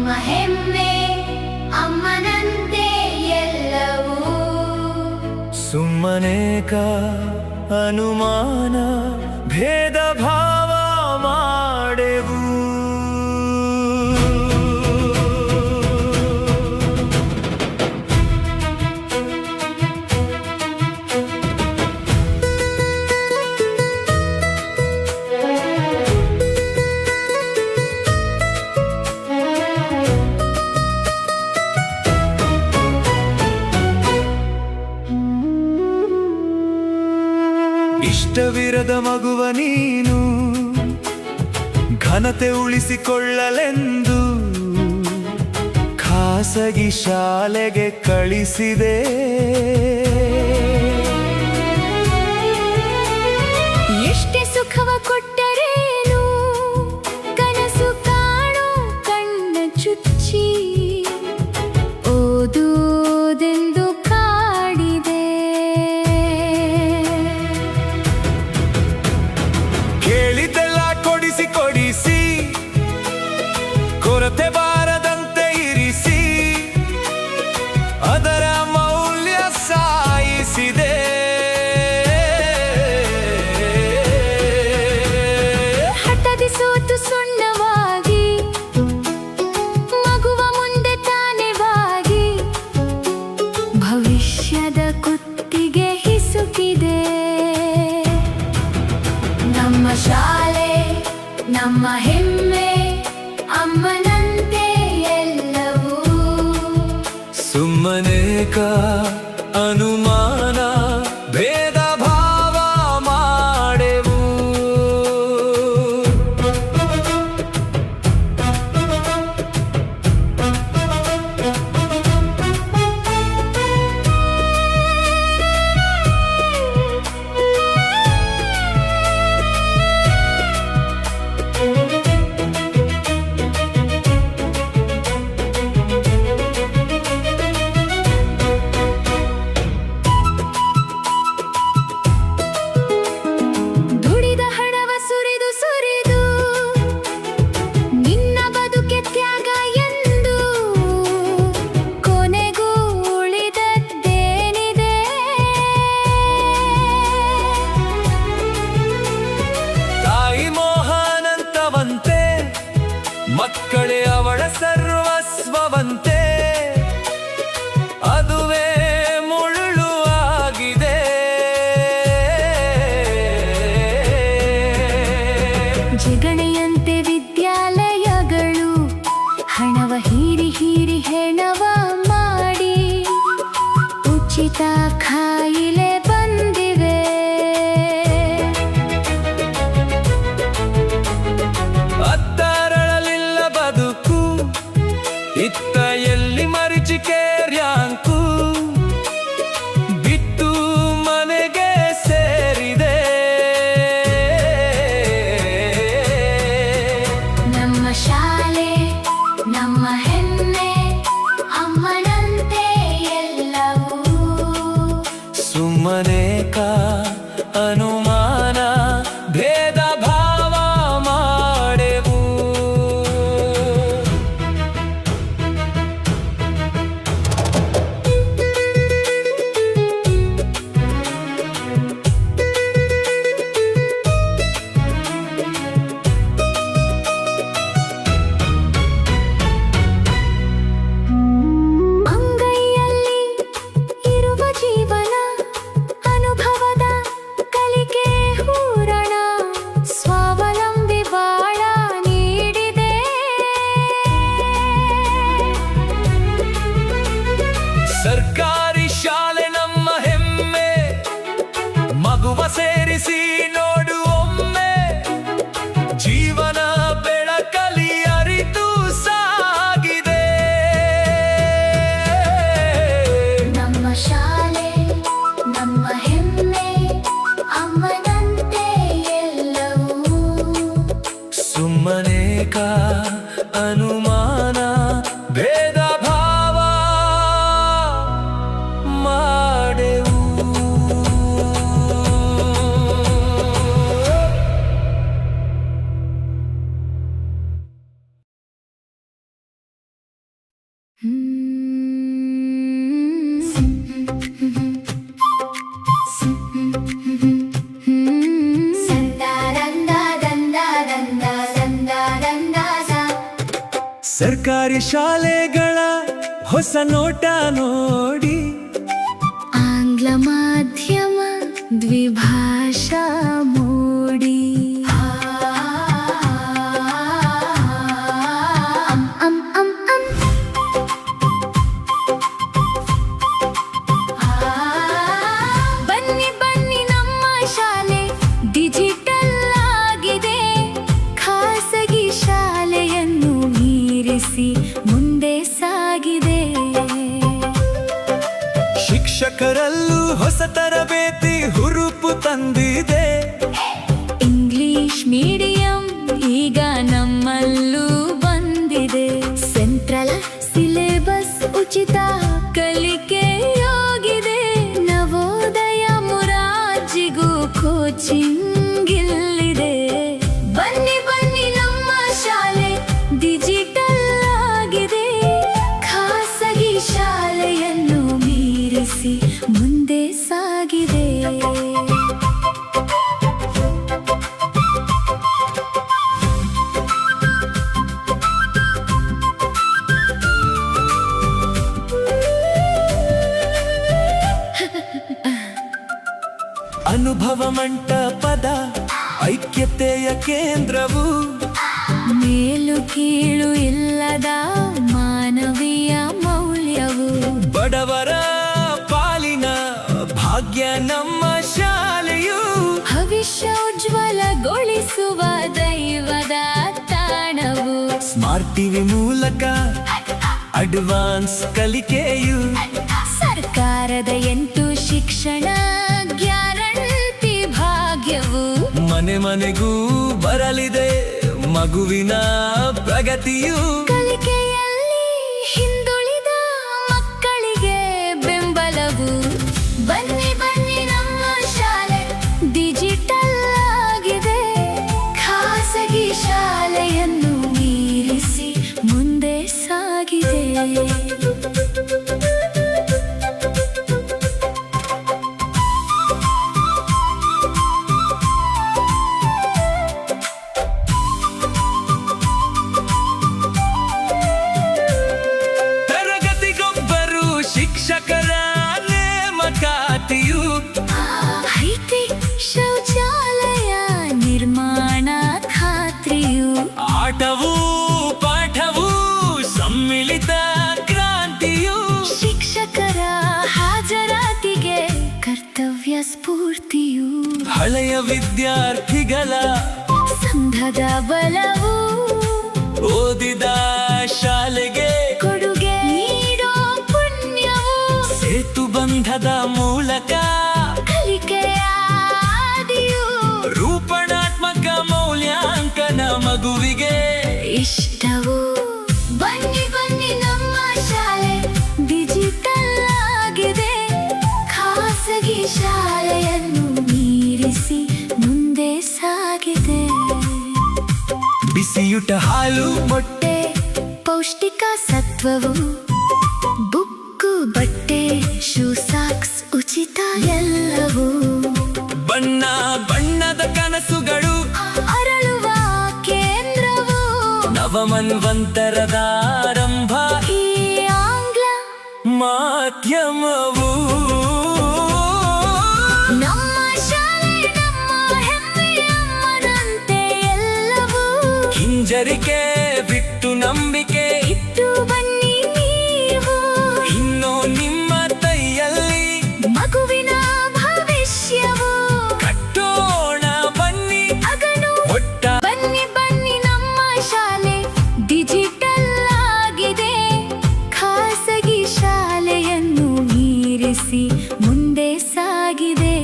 ನಮ್ಮ ಹೆಮ್ಮೆ ಅಮ್ಮನಂತೆ ಎಲ್ಲವೂ. ಸುಮ್ಮನೇಕ ಅನುಮಾನ ಭೇದ ಭಾವ ಮಾಡೆವು. ಇಷ್ಟವಿರದ ಮಗುವ ನೀನು ಘನತೆ ಉಳಿಸಿಕೊಳ್ಳಲೆಂದು ಖಾಸಗಿ ಶಾಲೆಗೆ ಕಳಿಸಿದೆ. ಎಷ್ಟೇ ಸುಖವ ಕೊಟ್ಟರೇನು ಕನಸು ಕಾಣೋ ಕಣ್ಣ ಚುಚ್ಚಿ ಓದುವುದೆಂದು ಕಾಡಿದೆ. ಕೇಳಿದ್ದೆಲ್ಲ ಕೊಡಿಸಿ ಕೊಡಿಸಿ ಕೊರತೆ ಬಾರದಂತೆ ಇರಿಸಿ ಅದರ ಮೌಲ್ಯ ಸಾಯಿಸಿದೆ. ಹಠದಿ ಸೋತು ಸುಣ್ಣವಾಗಿ ಮಗುವ ಮುಂದೆ ತಾನೆವಾಗಿ ಭವಿಷ್ಯದ ಕುತ್ತಿಗೆ ಹಿಸುಕಿದೆ. ನಮ್ಮ ಶಾಲೆ ನಮ್ಮ ಹೆಮ್ಮೆ ಅಮ್ಮನಂತೆ ಎಲ್ಲವೂ. ಸುಮ್ಮನೇಕ ಅನುಮಾನ ಭೇದ ಭಾವ ಮಾಡೆವು. ದುಡಿದ ಹಣವ ಸುರಿದು ಸುರಿದು ನಿನ್ನ ಬದುಕೆ ತ್ಯಾಗ ಎಂದು ಕೊನೆಗೂ ಉಳಿದದ್ದೇನಿದೆ. ತಾಯಿ ಮೋಹನಂತವಂತೆ ಮಕ್ಕಳೇ ಅವಳ ಸರ್ವಸ್ವವಂತೆ ಅದುವೇ ಮುಳ್ಳು ಆಗಿದೆ. ಜಗಣೆಯಂತೆ ವಿದ್ಯಾಲಯಗಳು ಹಣವ ಹೀರಿ ಹೀರಿ ಹೆಣವ ಮಾಡಿ ಉಚಿತ ಖಾಯಿಲೆ ಬಂದಿವೆ. ಅತ್ತರಳಲಿಲ್ಲ ಬದುಕು ಇತ್ತ ಎಲ್ಲಿ ಮರೀಚಿಕೆ ರ್ಯಾಂಕು ಬಿತ್ತು ಮನೆಗೆ ಸೇರಿದೆ. ನಮ್ಮ ಶಾಲೆ ನಮ್ಮ ಹೆಮ್ಮೆ ಅಮ್ಮನಂತೆ ಎಲ್ಲವೂ. ಸುಮ್ಮನೇಕ ಅನುಮಾನ ಭೇದ ಭಾವ ಮಾಡೆವು. ಅಂಗೈಯಲ್ಲಿ ಇರುವ ಜೀವನ ಅನುಭವದ ಕಲಿಕೆ ಹೂರಣ ಸ್ವಾವಲಂಬಿ ಬಾಳ ನೀಡಿದೆ. ಸರ್ಕಾರಿ ಶಾಲೆ ನಮ್ಮ ಹೆಮ್ಮೆ ಮಗುವ ಸೇರಿಸಿ ನೋಡು ಒಮ್ಮೆ ಜೀವನ ಬೆಳಕಲಿ ಅರಿತು ಸಾಗಿದೆ. ನಮ್ಮ ಶಾಲೆ ನಮ್ಮ ಹೆಮ್ಮೆ ಅಮ್ಮನಂತೆ ಎಲ್ಲವೂ. ಸುಮ್ಮನೇಕ ಅನುಮಾನ ಭೇದ ಸರ್ಕಾರಿ ಶಾಲೆಗಳ ಹೊಸ ನೋಟ ನೋಡಿ ಆಂಗ್ಲ ಮಾಧ್ಯಮ ದ್ವಿಭಾಷಾ ಮೋಡಿ ಅಂ ಅಂ ಅಂ ಬನ್ನಿ ಬನ್ನಿ ನಮ್ಮ ಶಾಲೆ ಡಿಜಿಟಲ್ ಆಗಿದೆ ಖಾಸಗಿ ಶಾಲೆಯನ್ನು ಮೀರಿಸಿ ಮುಂದೆ ಸಾಗಿದೆ ಶಿಕ್ಷಕರಲ್ಲೂ ಹೊಸ ತರಬೇತಿ ಹುರುಪು ತಂದಿದೆ ಇಂಗ್ಲಿಷ್ ಮೀಡಿಯಂ ಈಗ ನಮ್ಮಲ್ಲೂ ಬಂದಿದೆ ಸೆಂಟ್ರಲ್ ಸಿಲೆಬಸ್ ಉಚಿತ ಕಲಿಕೆಯಾಗಿದೆ ನವೋದಯ ಮುರಾರ್ಜಿಗೂ ಕೋಚಿಂಗ್ ಇಲ್ಲಿದೆ ಬನ್ನಿ ಬನ್ನಿ ನಮ್ಮ ಶಾಲೆ ಡಿಜಿಟಲ್ ಆಗಿದೆ ಖಾಸಗಿ ಶಾಲೆಯನ್ನು ಮೀರಿಸಿ ಮುಂದೆ ಸಾಗಿದೆ ಅನುಭವ ಮಂಟಪದ ಐಕ್ಯತೆಯ ಕೇಂದ್ರವು ಮೇಲು ಕೀಳು ಇಲ್ಲದ ಮಾನವೀಯ ಮೌಲ್ಯವು ಬಡವರ ಪಾಲಿನ ಭಾಗ್ಯ ನಮ್ಮ ಶಾಲೆಯು ಭವಿಷ್ಯ ಉಜ್ವಲಗೊಳಿಸುವ ದೈವದ ತಾಣವು ಸ್ಮಾರ್ಟ್ ಟಿವಿ ಮೂಲಕ ಅಡ್ವಾನ್ಸ್ ಕಲಿಕೆಯು ಸರ್ಕಾರದ 8 ಶಿಕ್ಷಣ ಗ್ಯಾರಂಟಿ ಭಾಗ್ಯವು ಮನೆ ಮನೆಗೂ ಬರಲಿದೆ ಮಗುವಿನ ಪ್ರಗತಿಯು ಕಲಿಕೆಯಲ್ಲಿ ಹಿಂದುಳಿದ ಮಕ್ಕಳಿಗೆ ಬೆಂಬಲವು ಬನ್ನಿ ಬನ್ನಿ ನಮ್ಮ ಶಾಲೆ ಡಿಜಿಟಲ್ ಆಗಿದೆ ಖಾಸಗಿ ಶಾಲೆಯನ್ನು ಮೀರಿಸಿ ಮುಂದೆ ಸಾಗಿದೆ ತರಗತಿಗೊಬ್ಬರು ಶಿಕ್ಷಕರ ನೇಮಕಾತಿಯು ಐತಿ ಶೌಚಾಲಯ ನಿರ್ಮಾಣ ಖಾತ್ರಿಯು ಆಟವೂ ಪಾಠವೂ ಸಮ್ಮಿಳಿತ ಕ್ರಾಂತಿಯು ಶಿಕ್ಷಕರ ಹಾಜರಾತಿಗೆ ಕರ್ತವ್ಯ ಸ್ಫೂರ್ತಿಯು ಹಳೆಯ ವಿದ್ಯಾರ್ಥಿಗಳ ಸಂಘದ ಬಲವು ಓದಿದ ಶಾಲೆಗೆ ಕೊಡುಗೆ ನೀಡೋ ಪುಣ್ಯವು ಸೇತು ಬಂಧದ ಮೂಲಕ ಕಲಿಕೆಯ ಆದಿಯು ರೂಪಣಾತ್ಮಕ ಮೌಲ್ಯಾಂಕನ ಮಗುವಿಗೆ ಇಷ್ಟವು ಬನ್ನಿ ಬನ್ನಿ ನಮ್ಮ ಶಾಲೆ ಡಿಜಿಟಲ್ ಆಗಿದೆ ಖಾಸಗಿ ಶಾಲೆಯನ್ನು ಮೀರಿಸಿ ಮುಂದೆ ಸಾಗಿದೆ ಬಿಸಿಯೂಟ ಹಾಲು ಮೊಟ್ಟೆ ಪೌಷ್ಟಿಕ ಸತ್ವವು ಬುಕ್ಕು ಬಟ್ಟೆ ಶೂ ಸಾಕ್ಸ್ ಉಚಿತ ಎಲ್ಲವೂ ಬಣ್ಣ ಬಣ್ಣದ ಕನಸುಗಳು ಅರಳುವ ಕೇಂದ್ರವು ನವಮನ್ವಂತರದ ಆರಂಭ ಈ ಆಂಗ್ಲ ಮಾಧ್ಯಮವು ನಮ್ಮ ಶಾಲೆ ನಮ್ಮ ಹೆಮ್ಮೆ ಅಮ್ಮನಂತೆ ಎಲ್ಲವೂ ಹಿಂಜರಿಕೆ ಬಿಟ್ಟು ನಂಬಿಕೆ ಇಟ್ಟು ಬನ್ನಿ ನೀವು ಇನ್ನೂ ನಿಮ್ಮ ಕೈಯಲ್ಲಿ ಮಗುವಿನ ಭವಿಷ್ಯವು ಕಟ್ಟೋಣ ಬನ್ನಿ ಅಗನು ಒಟ್ಟ ಬನ್ನಿ ಬನ್ನಿ ನಮ್ಮ ಶಾಲೆ ಡಿಜಿಟಲ್ ಆಗಿದೆ ಖಾಸಗಿ ಶಾಲೆಯನ್ನು ಮೀರಿಸಿ ಮುಂದೆ ಸಾಗಿದೆ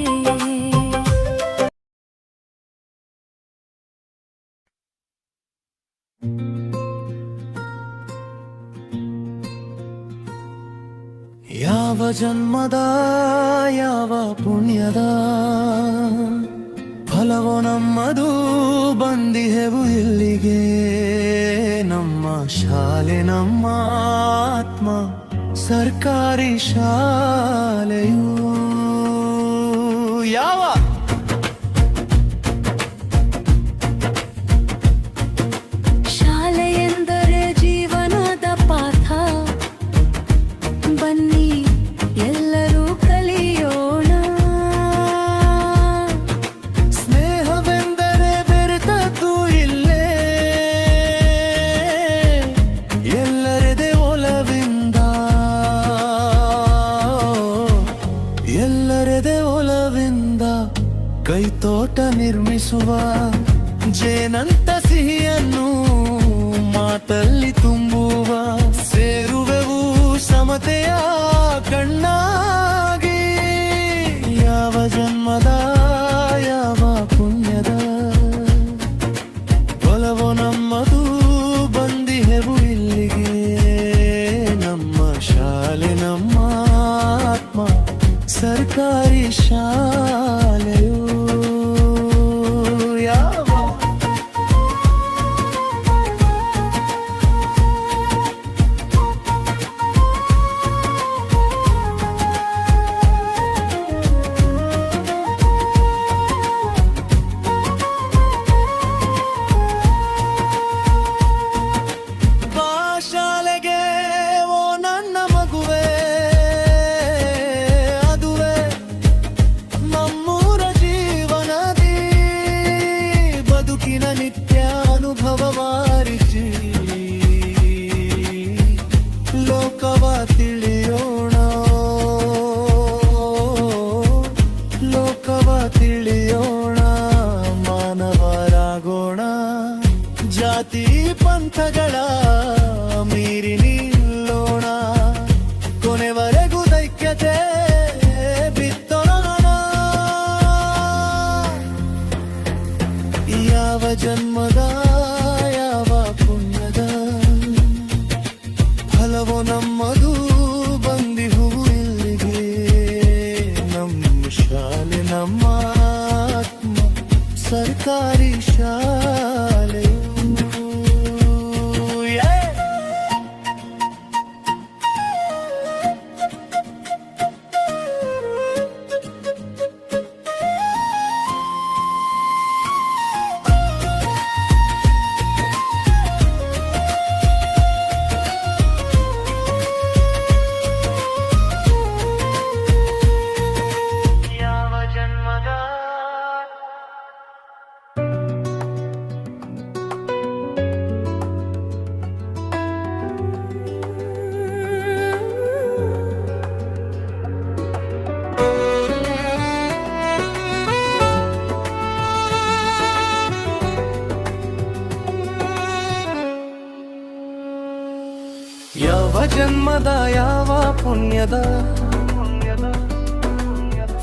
ಯಾವ ಜನ್ಮದ ಯಾವ ಪುಣ್ಯದ ಫಲವೋ ನಮ್ಮದು ಬಂದಿಹೆವು ಇಲ್ಲಿಗೆ ನಮ್ಮ ಶಾಲೆ ನಮ್ಮ ಆತ್ಮ ಸರ್ಕಾರಿ ಶಾಲೆಯು ಯಾವ ಶಾಲೆ ಎಂದರೆ ಜೀವನದ ಪಾಠ. ಬನ್ನಿ ಎಲ್ಲರೂ ಕಲಿಯೋಣ. ಸ್ನೇಹವೆಂದರೆ ಬೆರೆತದ್ದು ಇಲ್ಲೇ, ಎಲ್ಲರದೇ ಒಲವಿಂದ, ಎಲ್ಲರದೇ ಒಲವಿಂದ ಕೈತೋಟ ನಿರ್ಮಿಸುವ ಜೇನಂತ ಸಿಹಿಯನ್ನು ಮಾತಲ್ಲಿ ತುಂಬುವ. ಸೇರುವೆವು ಸಮತೆಯ ಕಣ್ಣಾಗಿ, ಯಾವ ಜನ್ಮದ ಯಾವ ಪುಣ್ಯದ ಒಲವೋ ನಮ್ಮದು, ಬಂದಿಹೆವು ಇಲ್ಲಿಗೆ. ನಮ್ಮ ಶಾಲೆ ನಮ್ಮ ಆತ್ಮ ಸರ್ಕಾರಿ ಶಾಲೆಯು ಯಾವ ಬಾ ಶಾಲೆಗೆ ಓ ನನ್ನ ಮಗುವೆ, ಅದುವೇ ನಮ್ಮೂರ ಜೀವನದಿ ಬದುಕಿನ ನಿತ್ಯ ಅನುಭವ ಮಾರಿಸಿ. ಲೋಕವ ತಿಳಿಯೋಣ, ಲೋಕವ ತಿಳಿಯೋಣ, ಮಾನವರಾಗೋಣ. ಜಾತಿ ಪಂಥಗಳ ಮೀರಿ ನಿಲ್ಲೋಣ, ಕೊನೆವರೆಗೂ ದೈಕ್ಯತೆ ಬಿತ್ತೋಣ. ಯಾವ ಜನ್ಮದ ಯಾವ ಪುಣ್ಯದ ಫಲವೋ ನಮ್ಮದು, ಬಂದಿಹು ಇಲ್ಲಿಗೆ. ನಮ್ಮ ಶಾಲೆ ನಮ್ಮ ಆತ್ಮ ಸರ್ಕಾರಿ ಶಾಲೆಯು ಯಾವ ಜನ್ಮದ ಯಾವ ಜನ್ಮದ ಯಾವ ಪುಣ್ಯದ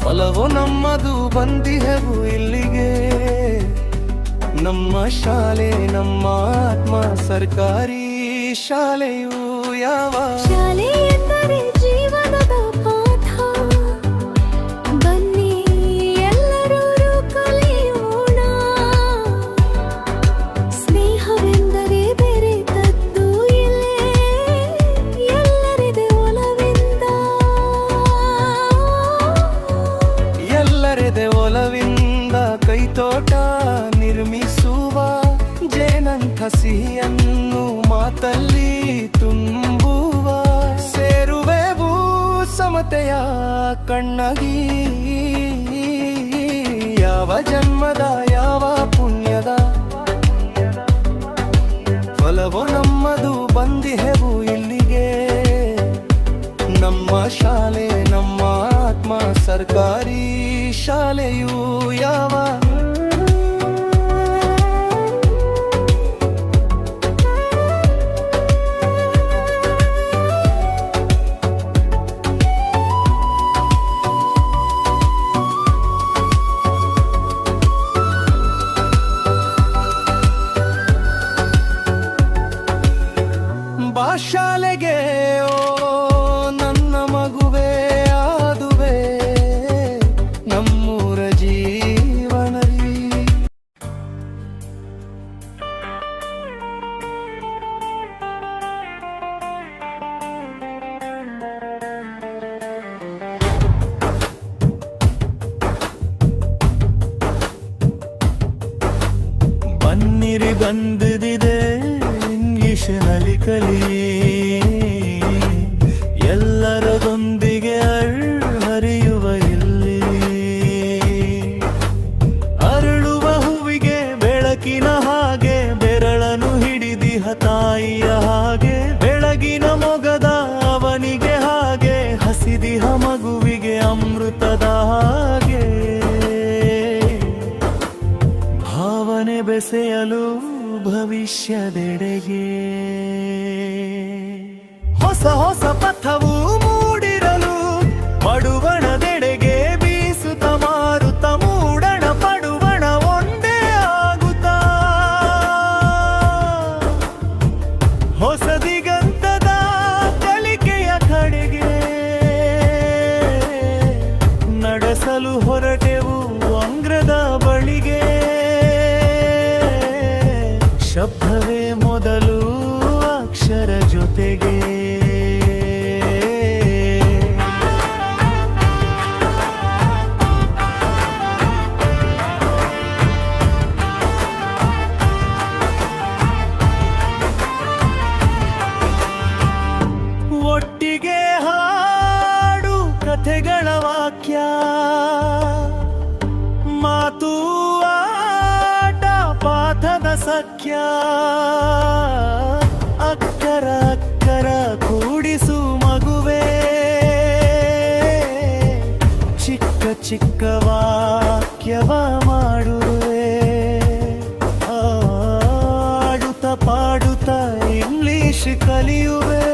ಫಲವೋ ನಮ್ಮದು, ಬಂದಿಹೆವು ಇಲ್ಲಿಗೆ. ನಮ್ಮ ಶಾಲೆ ನಮ್ಮ ಆತ್ಮ ಸರ್ಕಾರಿ ಶಾಲೆಯು ಯಾವ ಶಾಲೆ ಎಂದರೆ ಜೀವನದ ಪಾಠ. ಬನ್ನಿ ಎಲ್ಲರೂ ಕಲಿಯೋಣ. ಸ್ನೇಹವೆಂದರೆ ಬೆರೆತದ್ದು ಇಲ್ಲೇ, ಎಲ್ಲರದೇ ಒಲವಿಂದ, ಎಲ್ಲರದೇ ಒಲವಿಂದ ಕೈತೋಟ ನಿರ್ಮಿಸುವ. ಜೇನಂಥ ಸಿಹಿಯನ್ನು ಮಾತಲ್ಲಿ ತುಂಬುವ. ಸೇರುವೆವು ಸಮತೆಯ ಕಣ್ಣಗಿ, ಯಾವ ಜನ್ಮದ ಯಾವ ಪುಣ್ಯದ ಫಲವೋ ನಮ್ಮದು, ಬಂದಿಹೆವು ಇಲ್ಲಿಗೆ. ನಮ್ಮ ಶಾಲೆ ನಮ್ಮ ಆತ್ಮ ಸರ್ಕಾರಿ ಶಾಲೆಯು ಯಾವ ಬಾ ಶಾಲೆಗೆ ಓ ನನ್ನ ಮಗುವೆ, ಅದುವೇ ನಮ್ಮೂರ ಜೀವನ ಇಂಗ್ಲಿಷ್ನಲ್ಲಿ ಕಲಿ, ಎಲ್ಲರದೊಂದಿಗೆ ಹರಿಯುವ ಇಲ್ಲಿ. ಅರಳುವ ಹೂವಿಗೆ ಬೆಳಕಿನ ಹಾಗೆ, ಬೆರಳನು ಹಿಡಿದಿಹ ತಾಯಿಯ ಹಾಗೆ. ಬೆಳಗಿನ ಮೊಗದ ಅವನಿಗೆ ಹಾಗೆ, ಹಸಿದಿಹ ಮಗುವಿಗೆ ಅಮೃತದ ಹಾಗೆ. ಭಾವನೆ ಬೆಸೆಯಲು ಭವಿಷ್ಯದೆಡೆಗೆ, ಹೊಸ ಹೊಸ ಪಥವು ಮೂಡಿರಲು ಪಡುವಣದೆಡೆಗೆ ಬೀಸುತ್ತ ಮಾರುತ್ತ ಮೂಡಣ ಪಡುವಣ ಒಂದೇ ಆಗುತ್ತಾ. ಹೊಸ ದಿಗಂತದ ಕಲಿಕೆಯ ಕಡೆಗೆ ನಡೆಸಲು ಹೊರಟೆವು ಅಂಗ್ರದ ಬಳಿಗೆ. ಶಬ್ದವೇ ಮೊದಲು ಅಕ್ಷರ ಜೊತೆಗೆ. ಒಟ್ಟಿಗೆ ಹಾಡು ಕಥೆಗಳ ವಾಕ್ಯ, ಮಾತು ಆಟ ಪಾಠದ ಸಖ್ಯ. ಅಕ್ಕರ ಅಕ್ಕರ ಕೂಡಿಸು ಮಗುವೆ, ಚಿಕ್ಕ ಚಿಕ್ಕ ವಾಕ್ಯವ ಮಾಡುವೆ. ಆಡುತ್ತ ಪಾಡುತ್ತ ಇಂಗ್ಲಿಷ್ ಕಲಿಯುವೆ.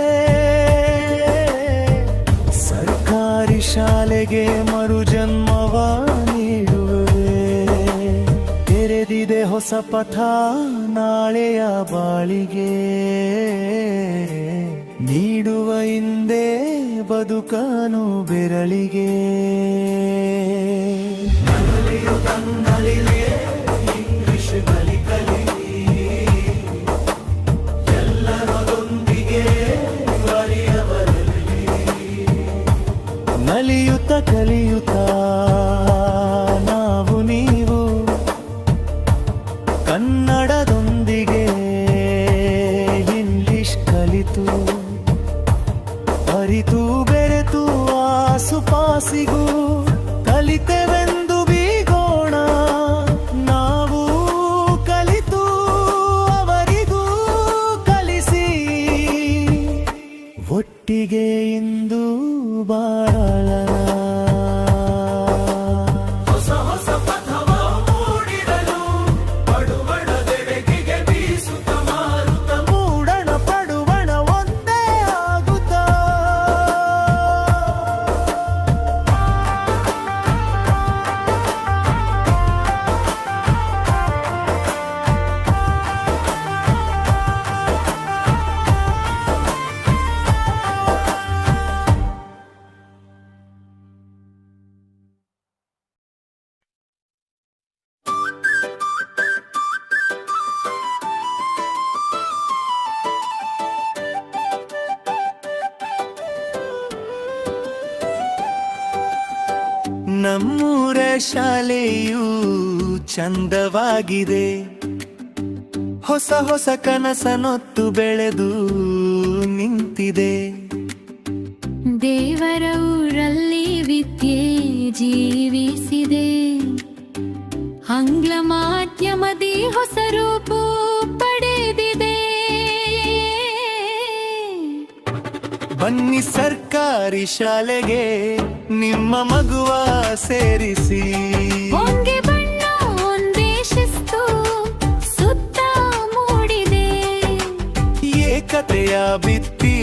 ಸರ್ಕಾರಿ ಶಾಲೆಗೆ ಮರುಜನ್ಮವ ನೀಡುವೆ. ತೆರೆದಿದೆ ಹೊಸ ಪಥ ನಾಳೆಯ ಬಾಳಿಗೆ, ನೀಡುವ ಹಿಂದೆ ಬದುಕನು ಬೆರಳಿಗೆ. ಇಂಗ್ಲಿಷ್ ಕಲಿ ಕಲಿ, ಎಲ್ಲರೊಂದಿಗೆ ನಲಿಯುತ್ತ ಕಲಿಯುತ್ತ ನಾವು ನೀವು ಕನ್ನಡದೊಂದಿಗೆ ಇಂಗ್ಲಿಷ್ ಕಲಿತು ಅರಿತು ಬೆರೆತು ಆಸುಪಾಸಿಗೂ ಕಲಿತೆವೆಂದು ಬೀಗೋಣ. ನಾವು ಕಲಿತು ಅವರಿಗೂ ಕಲಿಸಿ ಒಟ್ಟಿಗೆ ಇಂದು ಬಾಳೋಣ. ಹೊಸ ಹೊಸ ಪಥವ ಮೂಡಿರಲು ಪಡುವಣದೆಡೆಗೆ ಬೀಸುತ್ತ ಮಾರುತ್ತ ಮೂಡಣ ಪಡುವಣ ಒಂದೇ ಆಗುತ್ತಾ. ನಮ್ಮೂರ ಶಾಲೆಯು ಚಂದವಾಗಿದೆ, ಹೊಸ ಹೊಸ ಕನಸನೊತ್ತು ಬೆಳೆದು ನಿಂತಿದೆ. ದೇವರ ಊರಲ್ಲಿ ವಿದ್ಯೆ ಜೀವಿಸಿದೆ, ಆಂಗ್ಲ ಮಾಧ್ಯಮದಿ ಹೊಸ ರೂಪ ಪಡೆದಿದೆ. ಬನ್ನಿ ಸರ್ಕಾರಿ ಶಾಲೆಗೆ ನಿಮ್ಮ ಮಗುವ ಸೇರಿಸಿ. ಒಂದೇ ಬಣ್ಣ ಒಂದೇ ಶಿಸ್ತು ಸುತ್ತ ಮೂಡಿದೆ. ಏಕತೆಯ ಬಿತ್ತಿ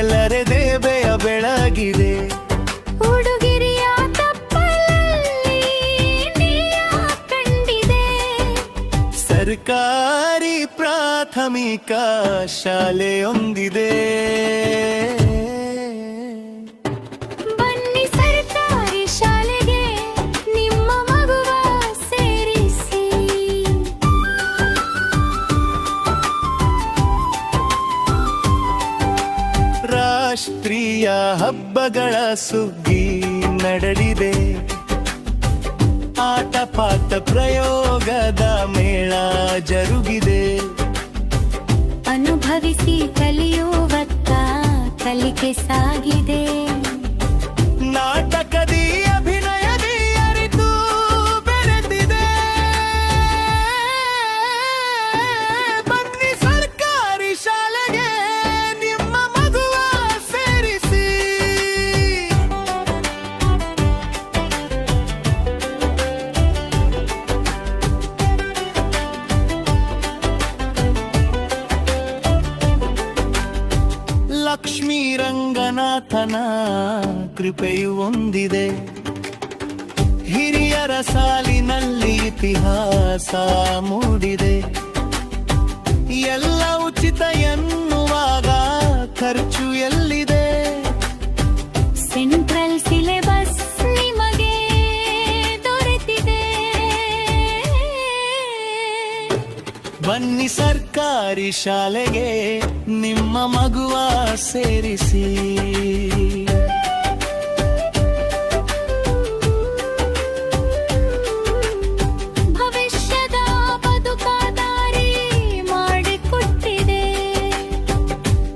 ಎಲ್ಲರೆದೆ ಬೆಯ ಬೆಳಗಿದೆ. ಹುಡುಗಿರಿಯ ತಪ್ಪಲಲ್ಲಿ ನೀಯ ಕಂಡಿದೆ. ಸರ್ಕಾರಿ ಪ್ರಾಥಮಿಕ ಶಾಲೆಯೊಂದಿದೆ. ಬನ್ನಿ ಸರ್ಕಾರಿ ಶಾಲೆಗೆ ನಿಮ್ಮ ಮಗುವ ಸೇರಿಸಿ. ರಾಷ್ಟ್ರೀಯ ಹಬ್ಬಗಳ ಸುಗ್ಗಿ ನಡೆದಿದೆ. ಆಟ ಪಾಠ ಪ್ರಯೋಗದ ಮೇಳ ಜರುಗಿದೆ. ಅನುಭವಿ ಸೇರಿಸಿ ಕಲಿಯುವತ್ತ ಕಲಿಕೆ ಸಾಗಿದೆ. ನಾಟಕದಿ ಅಭಿನಯದಿ ಅರಿತು ಬೆರೆತಿದೆ. ಬನ್ನಿ ಸರ್ಕಾರಿ ಶಾಲೆಗೆ ನಿಮ್ಮ ಮಗುವ ಸೇರಿಸಿ. ಲಕ್ಷ್ಮೀ ರಂಗನಾಥನ ಕೃಪೆಯು ಹೊಂದಿದೆ. ಹಿರಿಯರ ಸಾಲಿನಲ್ಲಿ ಇತಿಹಾಸ ಮೂಡಿದೆ. ಎಲ್ಲ ಉಚಿತ ಎನ್ನುವಾಗ ಖರ್ಚು ಎಲ್ಲಿದೆ? ಸೆಂಟ್ರಲ್ ಸಿಲೆಬಸ್ ನಿಮಗೆ ದೊರೆತಿದೆ. ಬನ್ನಿ ಸರ್ಕಾರಿ ಶಾಲೆಗೆ ನಿಮ್ಮ ಮಗುವ ಸೇರಿಸಿ. ಭವಿಷ್ಯದ ಬದುಕಾದಾರಿ ಮಾಡಿಕೊಟ್ಟಿದೆ.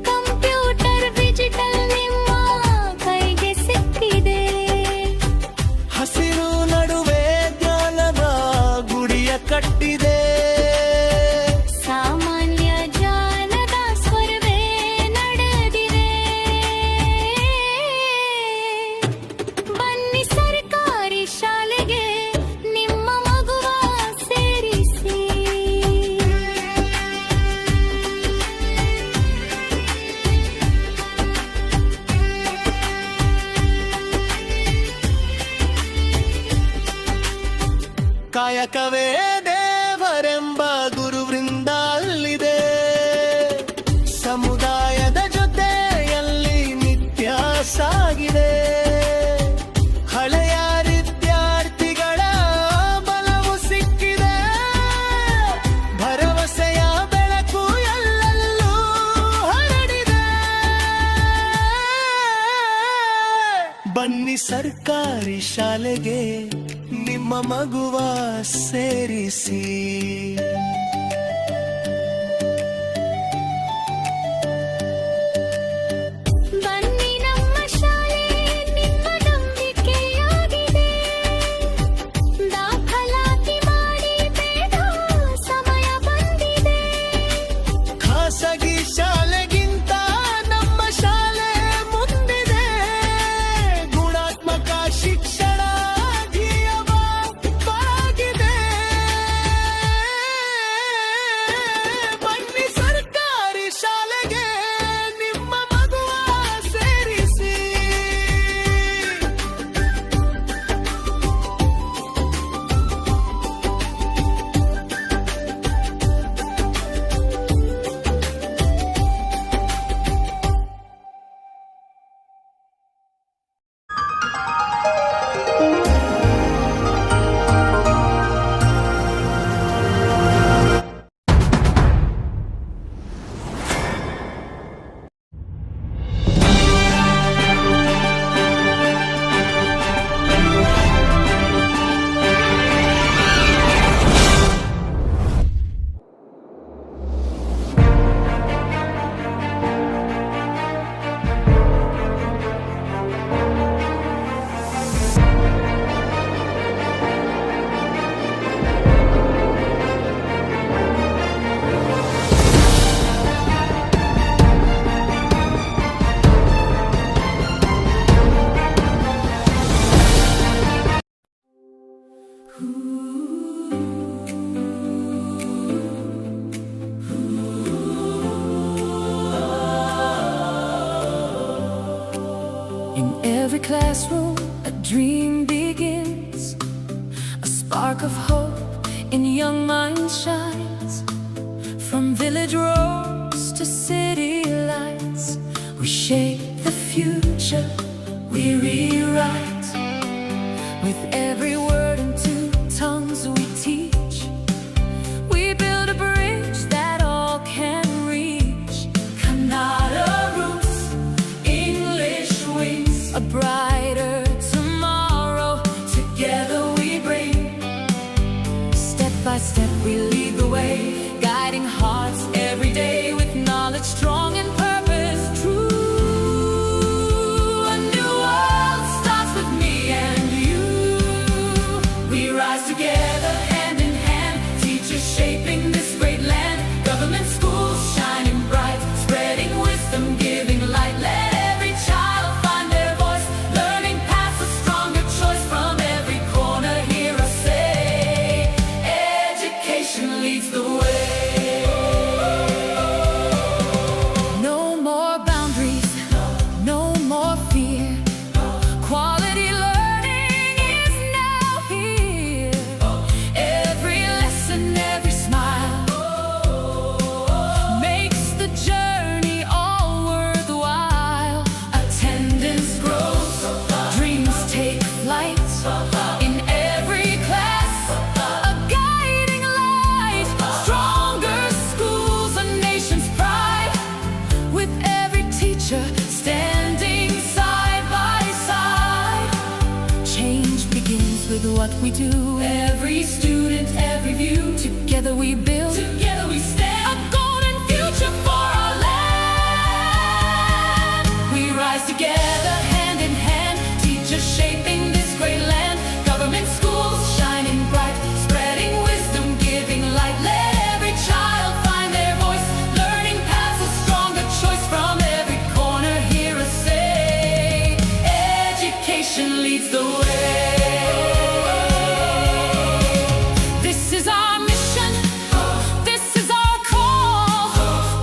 ಕಂಪ್ಯೂಟರ್ ಡಿಜಿಟಲ್ ನಿಮ್ಮ ಕೈಗೆ ಸಿಕ್ಕಿದೆ. ಹಸಿರು ನಡುವೆ ಜ್ಞಾನದ ಗುಡಿಯ ಕಟ್ಟಿದೆ. ಸಾಮಾನ್ಯ ಜ್ಞಾನದ ಸ್ವರವೇ ನಡೆದಿದೆ. ಬನ್ನಿ ಸರ್ಕಾರಿ ಶಾಲೆಗೆ ನಿಮ್ಮ ಮಗುವ ಸೇರಿಸಿ. ಕಾಯಕವೇ ದೇವರೆಂಬ ಗುರುವೃಂದ ಅಲ್ಲಿದೆ. ಸಮುದಾಯದ ಜೊತೆಯಲ್ಲಿ ನಿತ್ಯ ಸಾಗಿದೆ. ಹಳೆಯ ವಿದ್ಯಾರ್ಥಿಗಳ ಬಲವು ಸಿಕ್ಕಿದೆ. ಭರವಸೆಯ ಬೆಳಕು ಎಲ್ಲೆಲ್ಲೂ ಹರಡಿದೆ. ಬನ್ನಿ ಸರ್ಕಾರಿ ಶಾಲೆಗೆ ನಿಮ್ಮ ಮಗುವ ಸೇರಿಸಿ. ಬನ್ನಿ ನಮ್ಮ ಶಾಲೆ ನಿಮ್ಮ ನಂಬಿಕೆಯಾಗಿದೆ. ದಾಖಲಾತಿ ಮಾಡಿ ಬೇಗ ಸಮಯ ಬಂದಿದೆ. ಖಾಸಗಿ ಶಾಲೆಗಿಂತ ನಮ್ಮ ಶಾಲೆ ಮುಂದಿದೆ. ಗುಣಾತ್ಮಕ ಶಿಕ್ಷಣ ಧ್ಯೇಯವಾಗಿದೆ. ಬನ್ನಿ ಸರ್ಕಾರಿ ಶಾಲೆಗೆ ನಿಮ್ಮ ಮಗುವ ಸೇರಿಸಿ. In every classroom, a dream begins. A spark of hope in young minds shines. From village roads to city lights, we shape the future, we rewrite. With every word and two tongues we teach, we build a bridge that all can reach. Kannada roots, English wings, a brighter tomorrow. Together we bring. Step by step we lead the way, guiding hearts every day with knowledge strong. we do. Every student, every view. Together we build. Together we stand. A golden future for our land. We rise together, hand in hand. Teachers shaping this great land. Government schools shining bright, spreading wisdom, giving light. Let every child find their voice. Learning paths, a stronger choice from every corner. Hear us say, education leads the way. This is our mission. This is our call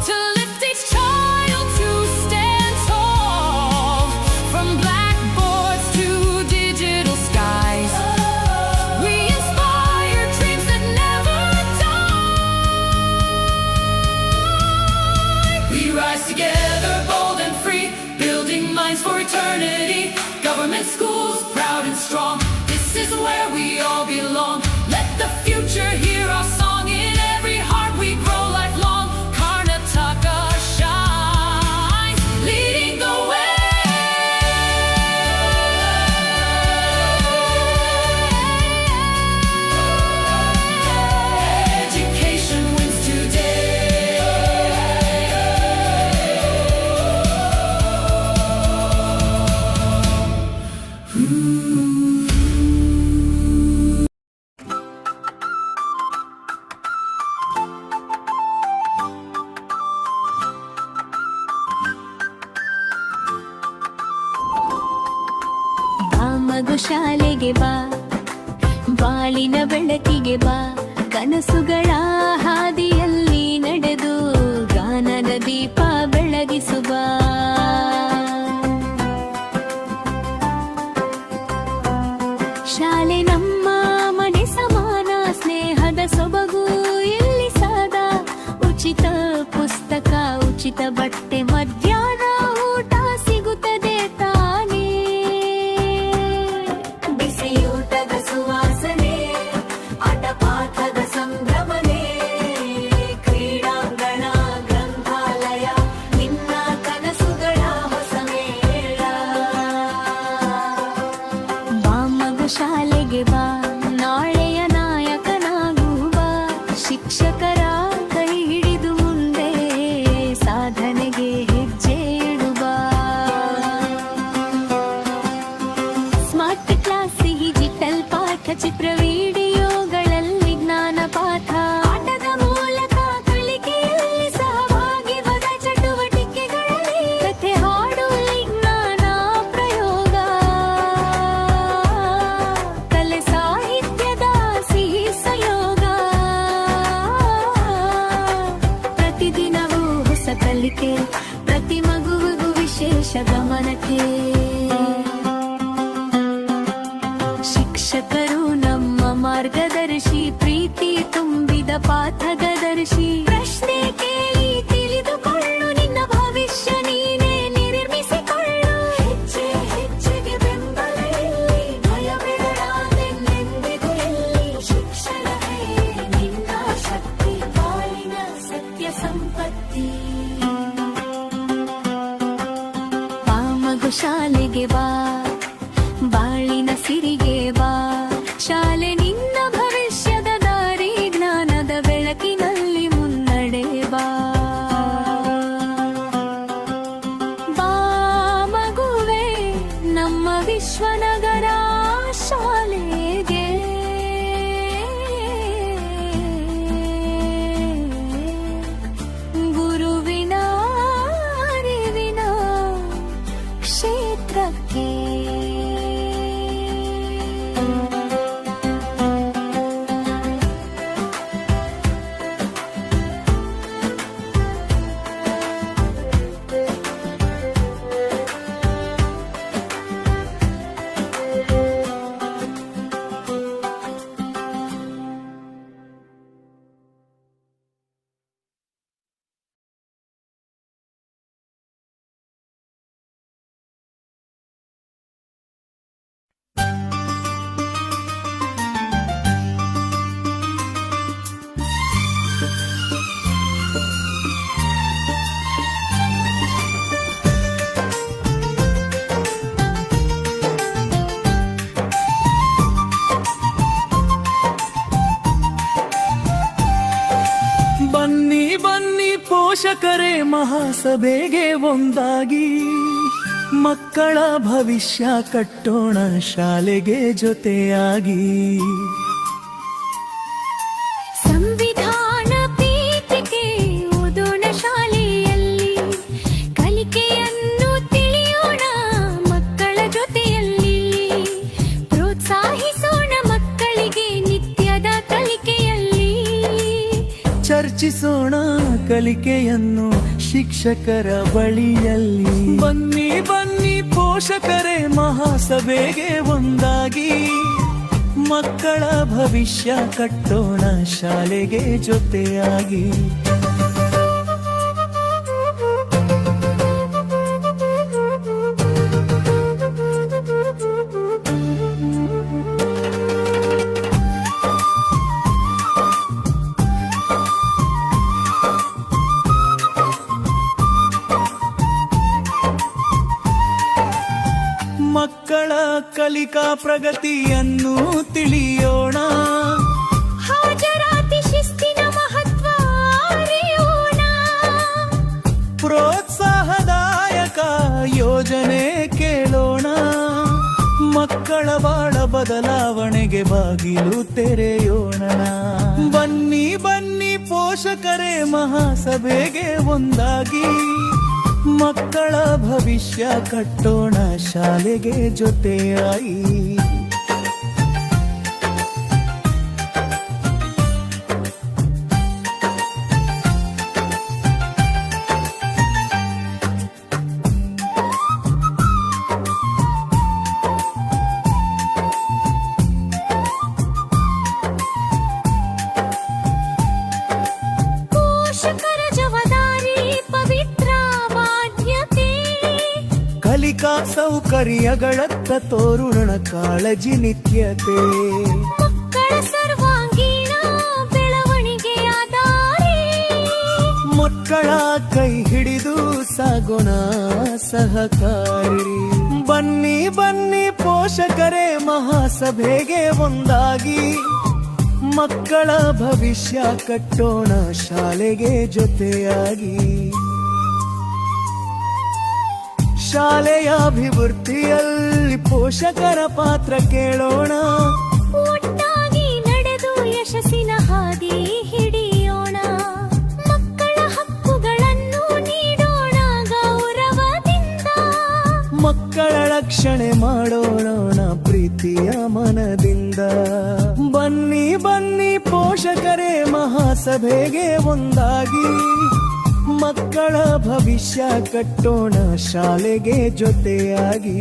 to lift each child to stand tall. From blackboards to digital skies, we inspire dreams that never die. We rise together, bold and free, building minds for eternity. Government schools, proud and strong. This is where we all belong. Let the future hear our song. In every heart we grow lifelong. Karnataka shines, leading the way. Education wins today. ಬಾ ಮಗು ಶಾಲೆಗೆ ಬಾ, ಬಾಳಿನ ಬೆಳಕಿಗೆ ಬಾ. ಕನಸುಗಳ ಹಾದಿಯಲ್ಲಿ ನಡೆದು ಗಾನದ ದೀಪ ಬೆಳಗಿಸುವ. ಶಾಲೆ ನಮ್ಮ ಮನೆ ಸಮಾನ, ಸ್ನೇಹದ ಸೊಬಗು ಇಲ್ಲಿ ಸಾದ. ಉಚಿತ ಪುಸ್ತಕ, ಉಚಿತ ಬಟ್ಟೆ, ಮಧ್ಯಾಹ್ನ ಊಟ ಸಿಗುತ್ತದೆ ತಾನೇ. ಬಿಸಿಯೂಟದ ಸುವಾಸನೆ, ಆಟ ಪಾಠದ ಸಂಭ್ರಮನೆ. ಕ್ರೀಡಾಂಗಣ, ಗ್ರಂಥಾಲಯ, ನಿನ್ನ ಕನಸುಗಳ ಹೊಸ ಮೇಳ. ಬಾ ಮಗು ಶಾಲೆಗೆ ಬಾ, ನಾಳೆಯ ನಾಯಕನಾಗುವ. ಶಿಕ್ಷಕರ ಕೈ ಹಿಡಿದು ಮುಂದೆ ಸಾಧನೆಗೆ ಹೆಜ್ಜೆ ಇಡುವ. ಸ್ಮಾರ್ಟ್ ಕ್ಲಾಸ್, ಡಿಜಿಟಲ್ ಪಾಠ, ಚಿತ್ರ ವಿಡಿಯೋಗಳಲ್ಲಿ ಜ್ಞಾನ ಪಾಠ. ಆಟದ ಮೂಲಕ ಕಲಿಕೆಯಲ್ಲಿ ಸಹಭಾಗಿತ್ವದ ಚಟುವಟಿಕೆಗಳಲ್ಲಿ ಕಥೆ, ಹಾಡು, ವಿಜ್ಞಾನ ಪ್ರಯೋಗ. ಕಲೆ ಸಾಹಿತ್ಯದ ಸಿಹಿ ಸಂಯೋಗ. ಪ್ರತಿದಿನವೂ ಹೊಸ ಕಲಿಕೆ, ಪ್ರತಿ ಮಗುವಿಗೂ ವಿಶೇಷ ಗಮನಕ್ಕೆ. ಶಿಕ್ಷಕರು ನಮ್ಮ ಮಾರ್ಗದರ್ಶಿ, ಪ್ರೀತಿ ತುಂಬಿದ ಪಾಠದರ್ಶಿ. ಪ್ರಶ್ನೆ ಕೇಳಿ ತಿಳಿದುಕೊಳ್ಳು, ನಿನ್ನ ಭವಿಷ್ಯ ನೀನೇ ನಿರ್ಮಿಸಿಕೊಳ್ಳು. ಹೆಜ್ಜೆ ಹೆಜ್ಜೆಗೆ ಬೆಂಬಲ ಇಲ್ಲಿ, ಭಯ ಬೇಡ ನಿನ್ನೆಂದಿಗೂ ಇಲ್ಲಿ. ಶಿಕ್ಷಣವೇ ನಿನ್ನ ಶಕ್ತಿ, ಬಾಳಿನ ಸತ್ಯ ಸಂಪತ್ತಿ. ಬಾ ಮಗು ಶಾಲೆಗೆ ಬಾ, ಬಾಳಿನ ಸಿರಿಗೆ ಬಾ. ಶಾಲೆ ನಿನ್ನ ಭವಿಷ್ಯದ ದಾರಿ, ಜ್ಞಾನದ ಬೆಳಕಿನಲ್ಲಿ ಮುನ್ನಡೆ ಬಾ. ಬಾ ಮಗುವೇ ನಮ್ಮ ವಿಶ್ವನಗರ ಶಾಲೆಗೆ. ಗುರುವಿನ ಅರಿವಿನ ಕ್ಷೇತ್ರಕ್ಕೆ. ಪೋಷಕರೇ ಮಹಾಸಭೆಗೆ ಒಂದಾಗಿ ಮಕ್ಕಳ ಭವಿಷ್ಯ ಕಟ್ಟೋಣ ಶಾಲೆಗೆ ಜೊತೆಯಾಗಿ. ಸಂವಿಧಾನ ಪೀಠಿಕೆ ಓದೋಣ ಶಾಲೆಯಲ್ಲಿ, ಕಲಿಕೆಯನ್ನು ತಿಳಿಯೋಣ ಮಕ್ಕಳ ಜೊತೆಯಲ್ಲಿ, ಪ್ರೋತ್ಸಾಹಿಸೋಣ ಮಕ್ಕಳಿಗೆ ನಿತ್ಯದ ಕಲಿಕೆಯಲ್ಲಿ, ಚರ್ಚಿಸೋಣ ಕಲಿಕೆಯನ್ನು ಶಿಕ್ಷಕರ ಬಳಿಯಲ್ಲಿ. ಬನ್ನಿ ಬನ್ನಿ ಪೋಷಕರೇ ಮಹಾಸಭೆಗೆ ಒಂದಾಗಿ ಮಕ್ಕಳ ಭವಿಷ್ಯ ಕಟ್ಟೋಣ ಶಾಲೆಗೆ ಜೊತೆಯಾಗಿ. ಮಕ್ಕಳ ಕಲಿಕಾ ಪ್ರಗತಿಯನ್ನು ತಿಳಿಯೋಣ, ಹಾಜರಾತಿ ಶಿಸ್ತಿನ ಮಹತ್ವ ಅರಿಯೋಣ, ಪ್ರೋತ್ಸಾಹದಾಯಕ ಯೋಜನೆ ಕೇಳೋಣ, ಮಕ್ಕಳ ಬಾಳ ಬದಲಾವಣೆಗೆ ಬಾಗಿಲು ತೆರೆಯೋಣ. ಬನ್ನಿ ಬನ್ನಿ ಪೋಷಕರೇ ಮಹಾಸಭೆಗೆ ಒಂದಾಗಿ ಮಕ್ಕಳ ಭವಿಷ್ಯ ಕಟ್ಟೋಣ ಶಾಲೆಗೆ ಜೊತೆಯಾಗಿ. ಪೋಷಕರ ಜವಾಬ್ದಾರಿ ಪವಿತ್ರ ಬಾಧ್ಯತೆ, ಕಲಿಕಾ ಸೌಕರ್ಯಗಳತ್ತ ತೋರುಣ ಕಾಳಜಿ ನಿತ್ಯತೆ, ಮಕ್ಕಳ ಸರ್ವಾಂಗೀಣ ಬೆಳವಣಿಗೆಯ ದಾರಿ, ಮಕ್ಕಳ ಕೈ ಹಿಡಿದು ಸಾಗೋಣ ಸಹಕಾರಿ. ಬನ್ನಿ ಬನ್ನಿ ಪೋಷಕರೇ ಮಹಾಸಭೆಗೆ ಒಂದಾಗಿ ಮಕ್ಕಳ ಭವಿಷ್ಯ ಕಟ್ಟೋಣ ಶಾಲೆಗೆ ಜೊತೆಯಾಗಿ. ಶಾಲೆಯ ಅಭಿವೃದ್ಧಿಯಲ್ಲಿ ಪೋಷಕರ ಪಾತ್ರ ಕೇಳೋಣ, ಒಟ್ಟಾಗಿ ನಡೆದು ಯಶಸ್ಸಿನ ಹಾದಿ ಹಿಡಿಯೋಣ, ಮಕ್ಕಳ ಹಕ್ಕುಗಳನ್ನು ನೀಡೋಣ ಗೌರವದಿಂದ, ಮಕ್ಕಳ ರಕ್ಷಣೆ ಮಾಡೋಣ ಪ್ರೀತಿಯ ಮನದಿಂದ. ಬನ್ನಿ ಬನ್ನಿ ಪೋಷಕರೇ ಮಹಾಸಭೆಗೆ ಒಂದಾಗಿ ಮಕ್ಕಳ ಭವಿಷ್ಯ ಕಟ್ಟೋಣ ಶಾಲೆಗೆ ಜೊತೆಯಾಗಿ.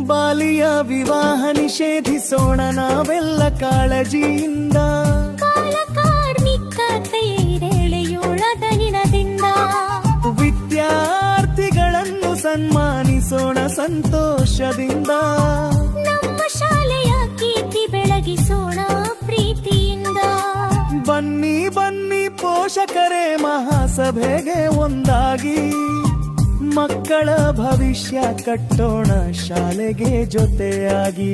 ಬಾಲಿಯ ವಿವಾಹ ನಿಷೇಧಿಸೋಣ ನಾವೆಲ್ಲ ಕಾಳಜಿಯಿಂದ, ಬಾಲ ಕಾರ್ಮಿಕತೆ ಎಳೆಯೋಳ ದನಿನದಿಂದ, ವಿದ್ಯಾರ್ಥಿಗಳನ್ನು ಸನ್ಮಾನಿಸೋಣ ಸಂತೋಷದಿಂದ, ನಮ್ಮ ಶಾಲೆಯ ಕೀರ್ತಿ ಬೆಳಗಿಸೋಣ ಪ್ರೀತಿಯಿಂದ. ಬನ್ನಿ ಬನ್ನಿ ಪೋಷಕರೇ ಮಹಾಸಭೆಗೆ ಒಂದಾಗಿ ಮಕ್ಕಳ ಭವಿಷ್ಯ ಕಟ್ಟೋಣ ಶಾಲೆಗೆ ಜೊತೆಯಾಗಿ.